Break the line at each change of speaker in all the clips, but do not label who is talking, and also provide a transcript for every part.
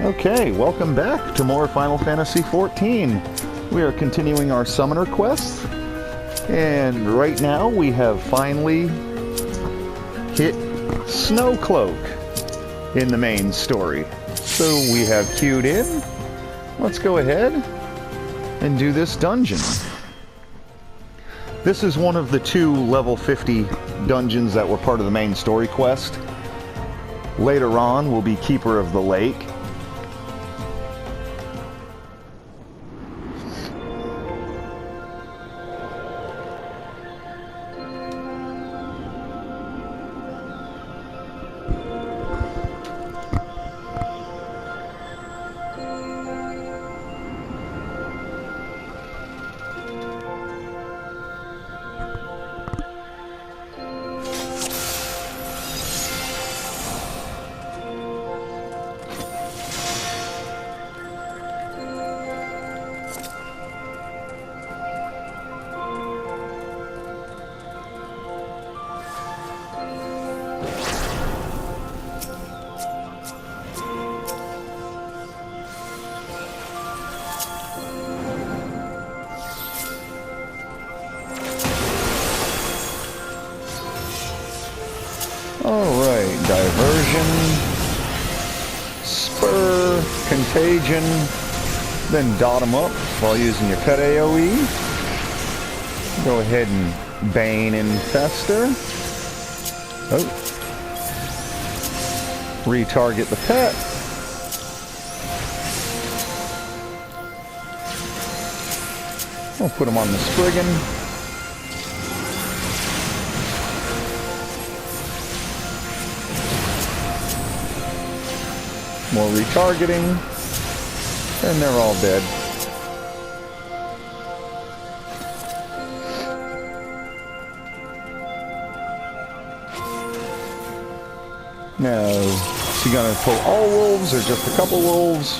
Okay, welcome back to more Final Fantasy XIV. We are continuing our summoner quest, and right now we have finally hit Snowcloak in the main story. So we have queued in. Let's go ahead and do this dungeon. This is one of the two level 50 dungeons that were part of the main story quest. Later on, we'll be Keeper of the Lake. Alright, diversion, spur, contagion, then dot them up while using your pet AoE. Go ahead and Bane and Fester. Oh. Retarget the pet. I'll put him on the Spriggan. More retargeting, and they're all dead. Now, is he gonna pull all wolves or just a couple wolves?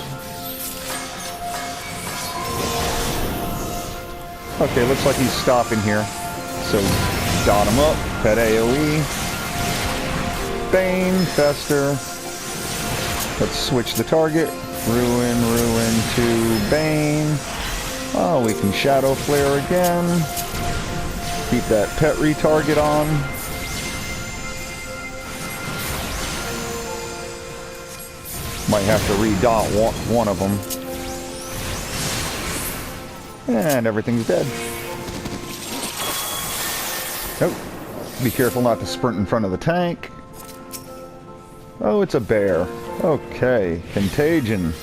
Okay, looks like he's stopping here. So, dot him up, pet AoE, Bane, Fester. Let's switch the target. Ruin to Bane. Oh, we can Shadow Flare again. Keep that pet retarget on. Might have to redot one of them. And everything's dead. Oh, be careful not to sprint in front of the tank. Oh, it's a bear. Okay, Contagion,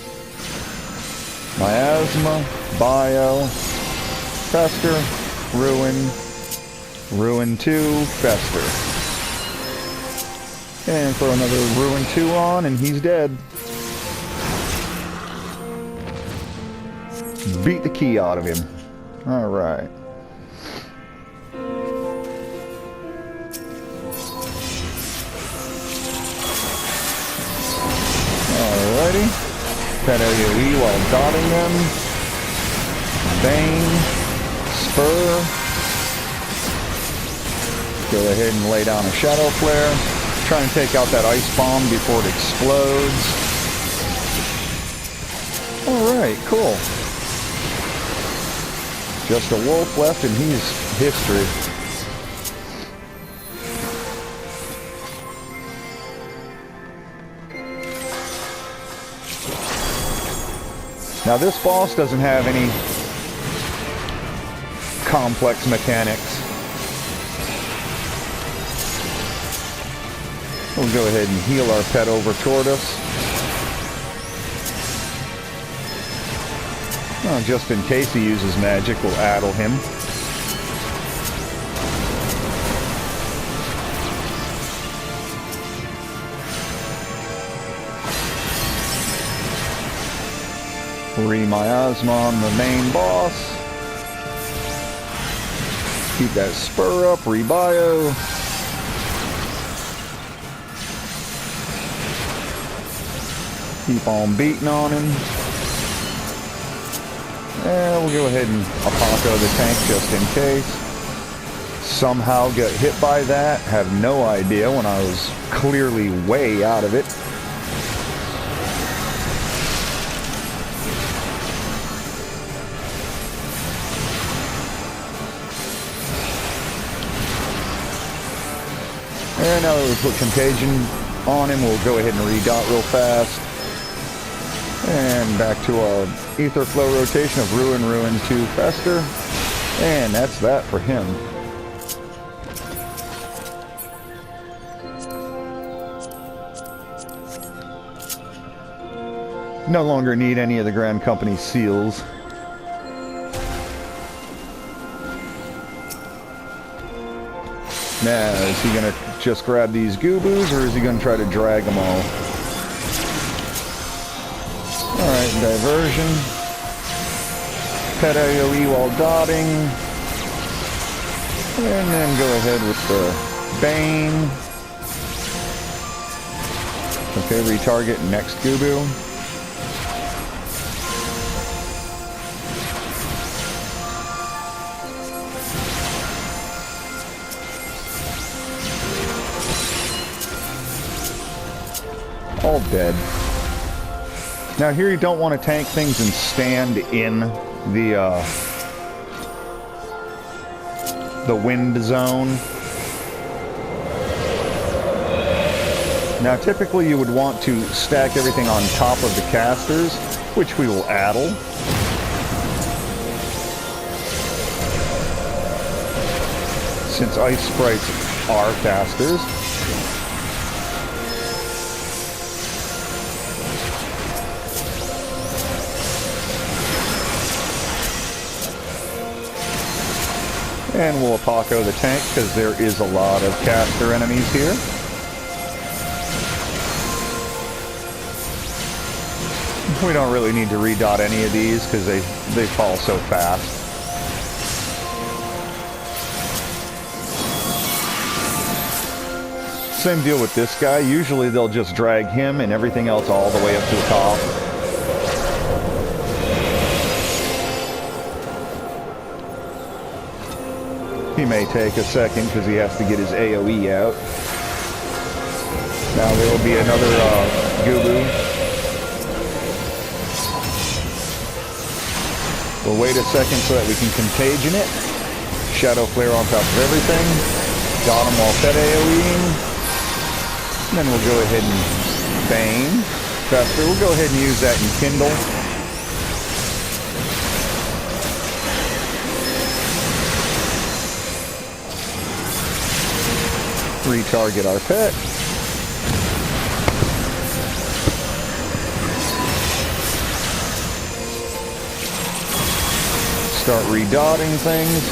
Miasma, Bio, Fester, Ruin 2, Fester. And throw another Ruin 2 on, and he's dead. Beat the key out of him. Alright. Alrighty. Pet AoE while dotting them. Bane. Spur. Go ahead and lay down a Shadow Flare. Try and take out that Ice Bomb before it explodes. Alright, cool. Just a wolf left and he's history. Now this boss doesn't have any complex mechanics. We'll go ahead and heal our pet over toward us. Just in case he uses magic, we'll addle him. Re-miasma on the main boss. Keep that spur up, re-bio. Keep on beating on him. And we'll go ahead and Apoco the tank just in case. Somehow got hit by that. Have no idea when I was clearly way out of it. And now that we put Contagion on him, we'll go ahead and redot real fast. And back to our Ether Flow rotation of Ruin, Ruin to Fester. And that's that for him. No longer need any of the Grand Company seals. Now, is he going to just grab these Goobos, or is he going to try to drag them all? Alright, diversion. Pet AoE while dotting. And then go ahead with the Bane. Okay, retarget next Goobo. All dead. Now here you don't want to tank things and stand in the wind zone. Now typically you would want to stack everything on top of the casters, which we will addle. Since ice sprites are casters. And we'll Apoco the tank, because there is a lot of caster enemies here. We don't really need to redot any of these, because they fall so fast. Same deal with this guy. Usually they'll just drag him and everything else all the way up to the top. He may take a second because he has to get his AoE out. Now there will be another Goobo. We'll wait a second so that we can Contagion it. Shadow Flare on top of everything. Got him while pet AoEing. And then we'll go ahead and Bane. Fester. We'll go ahead and use that in Kindle. Retarget our pet. Start redotting things.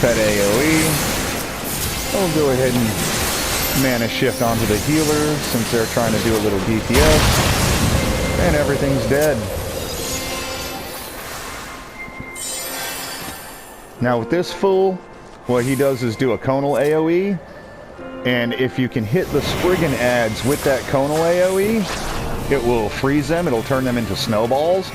Pet AoE. I'll go ahead and mana shift onto the healer since they're trying to do a little DPS. And everything's dead. Now with this fool, what he does is do a conal AoE, and if you can hit the Spriggan ads with that conal AoE, it will freeze them, it'll turn them into snowballs.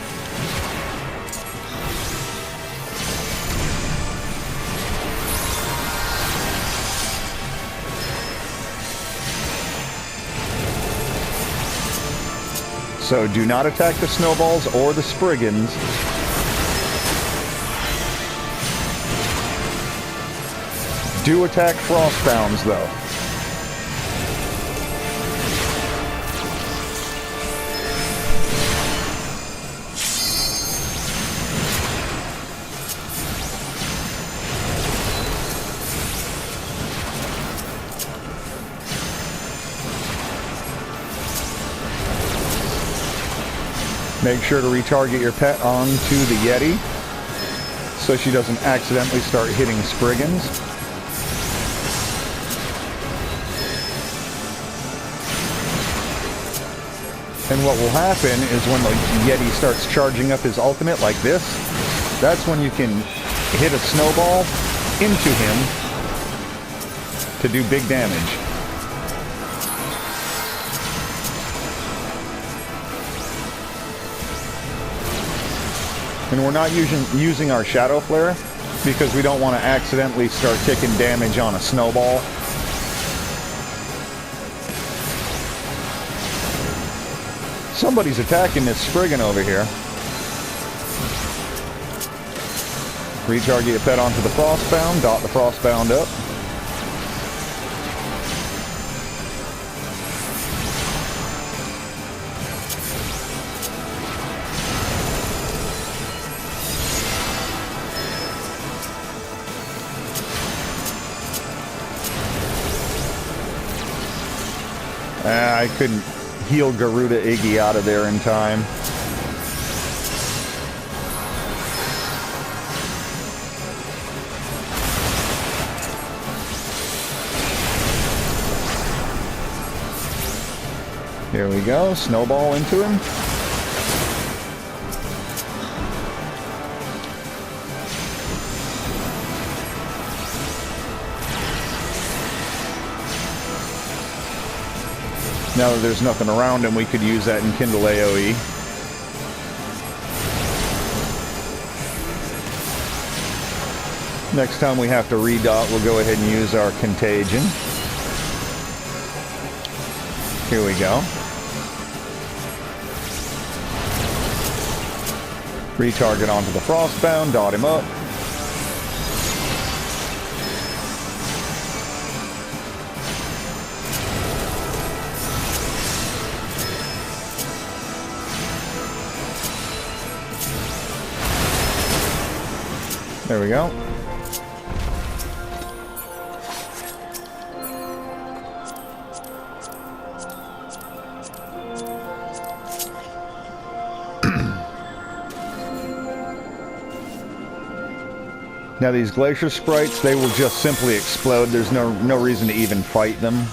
So do not attack the snowballs or the Spriggans. Do attack Frostbounds, though. Make sure to retarget your pet onto the Yeti so she doesn't accidentally start hitting Spriggans. And what will happen is when the Yeti starts charging up his ultimate like this, that's when you can hit a snowball into him to do big damage. And we're not using our Shadow Flare because we don't want to accidentally start taking damage on a snowball. Somebody's attacking this Spriggan over here. Retarget your pet onto the Frostbound, dot the Frostbound up. I couldn't heal Garuda Iggy out of there in time. Here we go, snowball into him. Now that there's nothing around him, we could use that in Kindle AoE. Next time we have to redot, we'll go ahead and use our Contagion. Here we go. Retarget onto the Frostbound, dot him up. There we go. Now these glacier sprites, they will just simply explode. There's no reason to even fight them.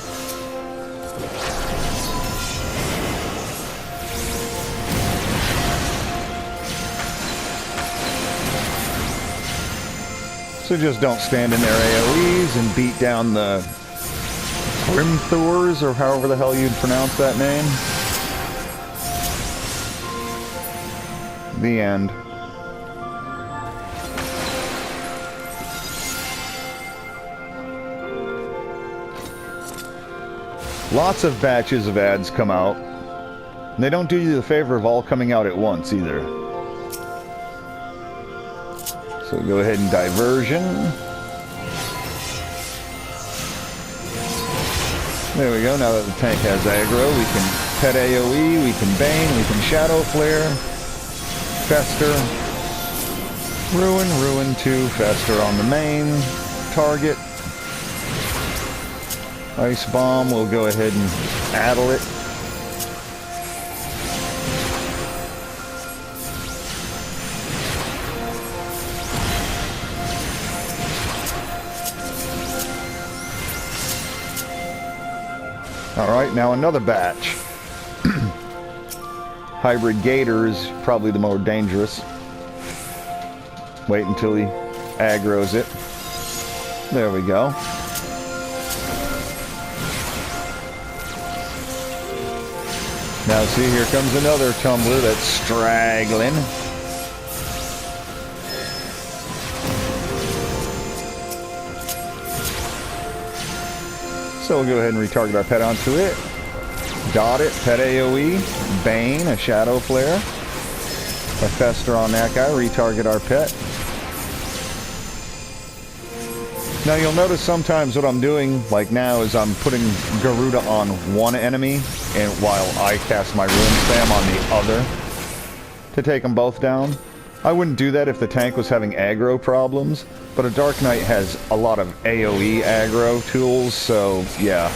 So just don't stand in their AoEs and beat down the Grimthors, or however the hell you'd pronounce that name. The end. Lots of batches of ads come out. And they don't do you the favor of all coming out at once either. So go ahead and diversion. There we go. Now that the tank has aggro, we can pet AoE, we can Bane, we can Shadow Flare, Fester, Ruin 2, Fester on the main target. Ice Bomb, we'll go ahead and addle it. Alright, now another batch. Hybrid Gator is probably the more dangerous. Wait until he aggroes it. There we go. Now see, here comes another tumbler that's straggling. So we'll go ahead and retarget our pet onto it. Dot it, pet AoE, Bane, a Shadow Flare, a Fester on that guy, retarget our pet. Now you'll notice sometimes what I'm doing, like now, is I'm putting Garuda on one enemy, and while I cast my Ruin Spam on the other to take them both down. I wouldn't do that if the tank was having aggro problems, but a Dark Knight has a lot of AoE aggro tools, so yeah,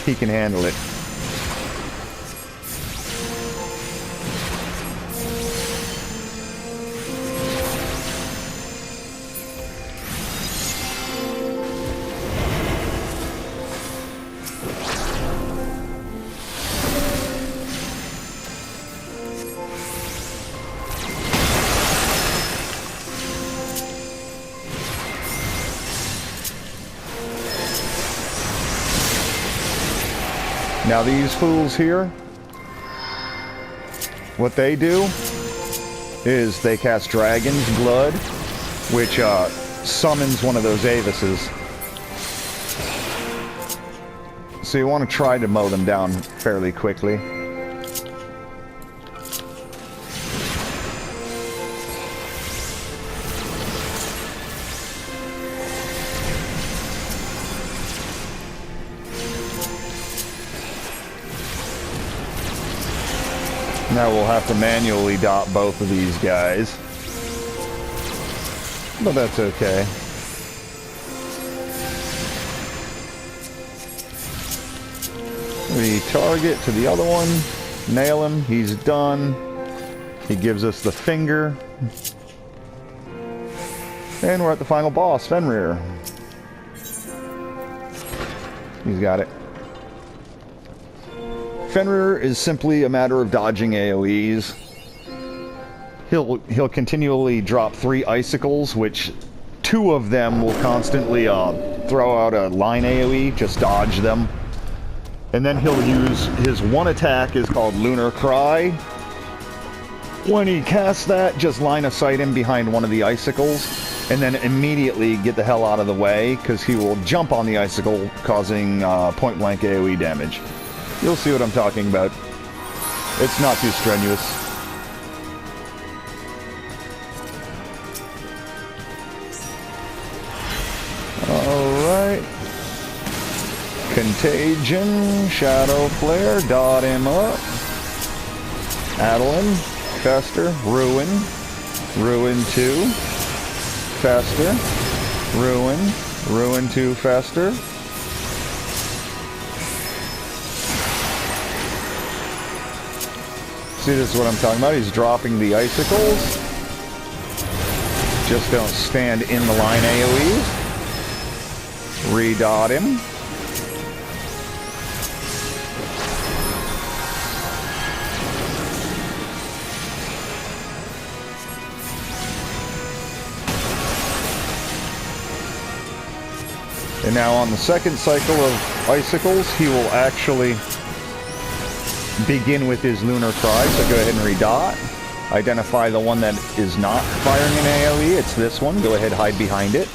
he can handle it. Now these fools here, what they do is they cast Dragon's Blood, which summons one of those Avises. So you want to try to mow them down fairly quickly. Now we'll have to manually dot both of these guys. But that's okay. We target to the other one. Nail him. He's done. He gives us the finger. And we're at the final boss, Fenrir. He's got it. Fenrir is simply a matter of dodging AoEs. He'll continually drop 3 icicles, which 2 of them will constantly throw out a line AoE. Just dodge them. And then he'll use his one attack is called Lunar Cry. When he casts that, just line of sight him behind one of the icicles, and then immediately get the hell out of the way, because he will jump on the icicle, causing point-blank AoE damage. You'll see what I'm talking about. It's not too strenuous. Alright. Contagion, Shadow Flare, dot him up. Adeline, Fester, Ruin, Ruin 2, Fester, Ruin, Ruin 2, Fester. See, this is what I'm talking about. He's dropping the icicles. Just don't stand in the line AoEs. Redot him. And now on the second cycle of icicles, he will actually begin with his Lunar Cry. So go ahead and redot. Identify the one that is not firing an AoE. It's this one. Go ahead, hide behind it.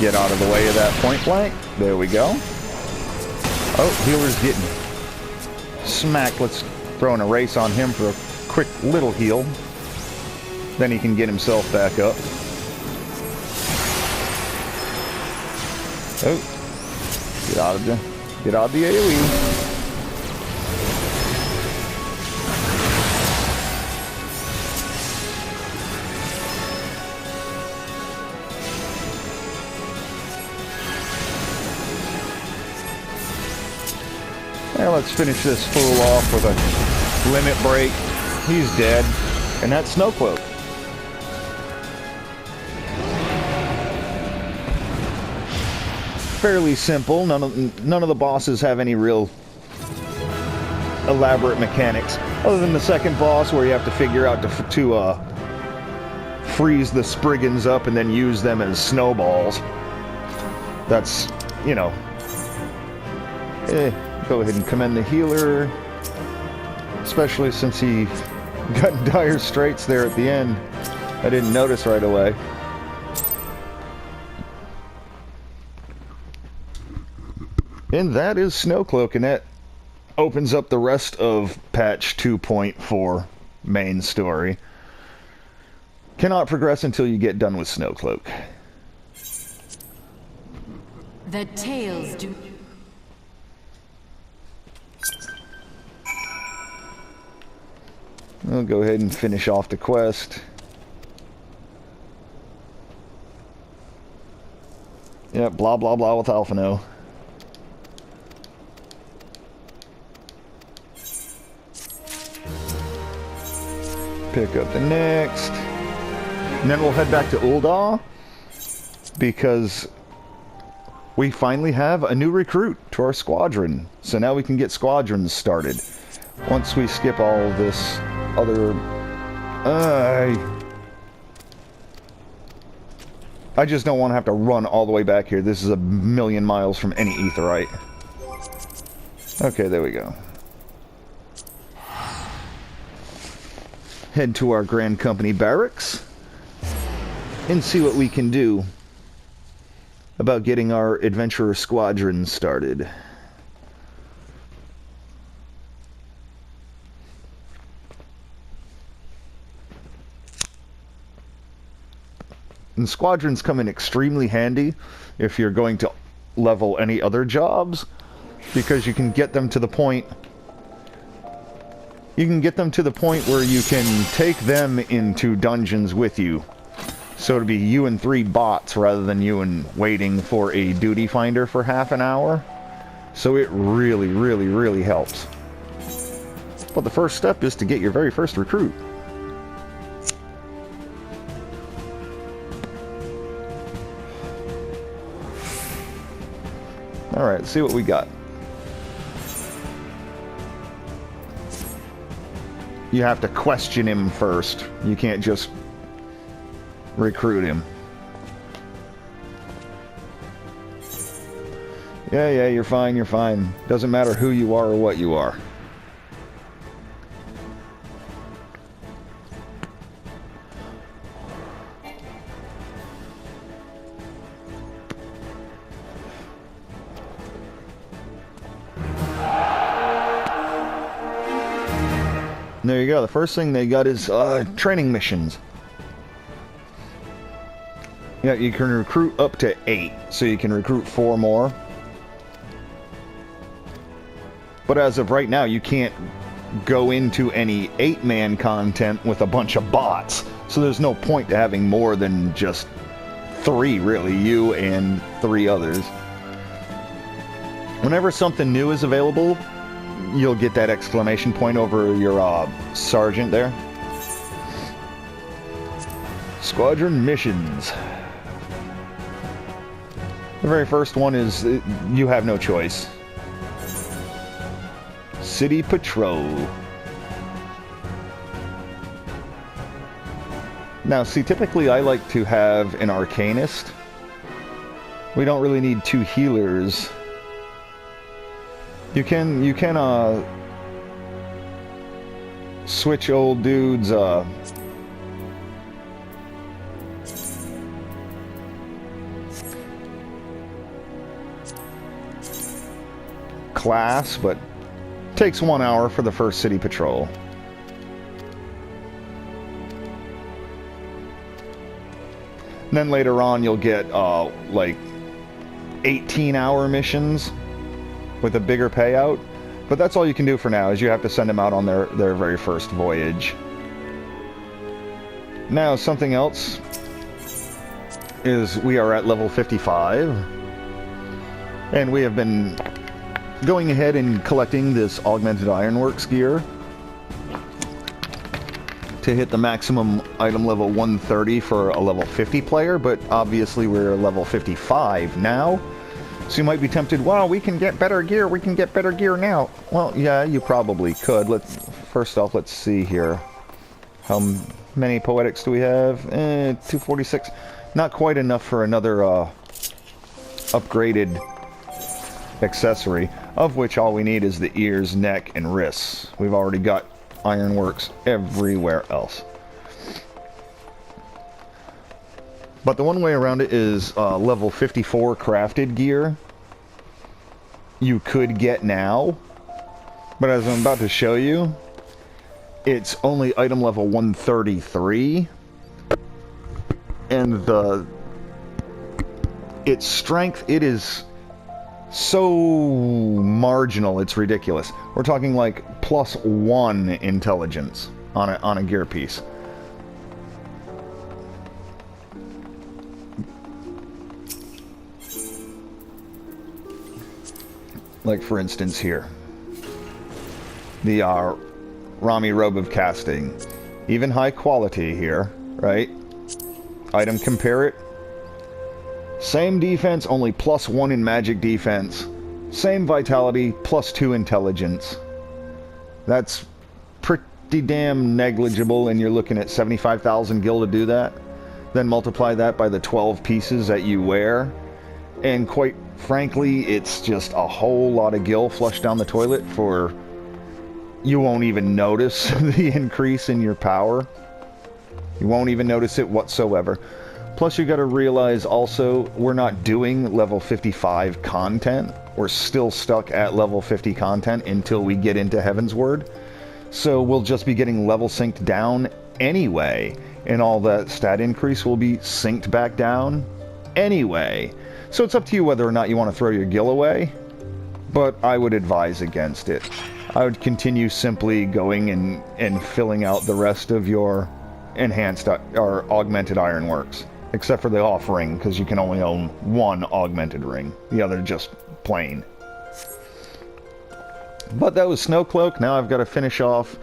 Get out of the way of that point blank. There we go. Oh, healer's getting smacked. Let's throw an erase on him for a quick little heal. Then he can get himself back up. Oh. Get out of the AoE. Now let's finish this fool off with a limit break. He's dead. And that's Snowcloak. Fairly simple. None of the bosses have any real elaborate mechanics, other than the second boss where you have to figure out to freeze the Spriggans up and then use them as snowballs. That's, you know. Go ahead and commend the healer, especially since he got in dire straits there at the end. I didn't notice right away. And that is Snowcloak, and that opens up the rest of patch 2.4 main story. Cannot progress until you get done with Snowcloak.
The tales do...
We'll go ahead and finish off the quest. Yep, blah blah blah with Alphino. Pick up the next. And then we'll head back to Ul'dah, because we finally have a new recruit to our squadron. So now we can get squadrons started. Once we skip all of this other... I just don't want to have to run all the way back here. This is a million miles from any Aetheryte. Okay, there we go. Head to our Grand Company barracks and see what we can do about getting our Adventurer Squadron started. And squadrons come in extremely handy if you're going to level any other jobs, because you can get them to the point... You can get them to the point where you can take them into dungeons with you. So it'd be you and 3 bots rather than you and waiting for a duty finder for half an hour. So it really, really, really helps. But the first step is to get your very first recruit. Alright, let's see what we got. You have to question him first. You can't just recruit him. Yeah, you're fine, you're fine. Doesn't matter who you are or what you are. There you go. The first thing they got is training missions. Yeah, you can recruit up to 8, so you can recruit 4 more. But as of right now, you can't go into any 8-man content with a bunch of bots. So there's no point to having more than just 3, really. You and 3 others. Whenever something new is available, you'll get that exclamation point over your sergeant there. Squadron missions. The very first one is you have no choice. City Patrol. Now, see, typically I like to have an Arcanist. We don't really need 2 healers. You can switch old dudes class, but takes 1 hour for the first city patrol. And then later on you'll get like 18-hour missions with a bigger payout, but that's all you can do for now, is you have to send them out on their very first voyage. Now, something else is we are at level 55, and we have been going ahead and collecting this augmented ironworks gear to hit the maximum item level 130 for a level 50 player, but obviously we're level 55 now. So you might be tempted, wow, we can get better gear now. Well, yeah, you probably could. First off, let's see here. How many poetics do we have? 246. Not quite enough for another upgraded accessory, of which all we need is the ears, neck, and wrists. We've already got ironworks everywhere else. But the one way around it is level 54 crafted gear. You could get now, but as I'm about to show you, it's only item level 133, and its strength, it is so marginal, it's ridiculous. We're talking like +1 intelligence on a gear piece. Like, for instance, here. The Rami Robe of Casting. Even high quality here, right? Item compare it. Same defense, only +1 in magic defense. Same vitality, +2 intelligence. That's pretty damn negligible, and you're looking at 75,000 gil to do that. Then multiply that by the 12 pieces that you wear. And quite frankly, it's just a whole lot of gil flushed down the toilet for... You won't even notice the increase in your power. You won't even notice it whatsoever. Plus, you got to realize also, we're not doing level 55 content. We're still stuck at level 50 content until we get into Heaven's Word. So we'll just be getting level synced down anyway. And all that stat increase will be synced back down anyway. So it's up to you whether or not you want to throw your gil away, but I would advise against it. I would continue simply going and filling out the rest of your enhanced or augmented ironworks, except for the off-ring, because you can only own one augmented ring. The other just plain. But that was Snowcloak. Now I've got to finish off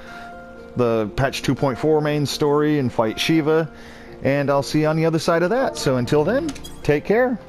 the patch 2.4 main story and fight Shiva, and I'll see you on the other side of that. So until then, take care.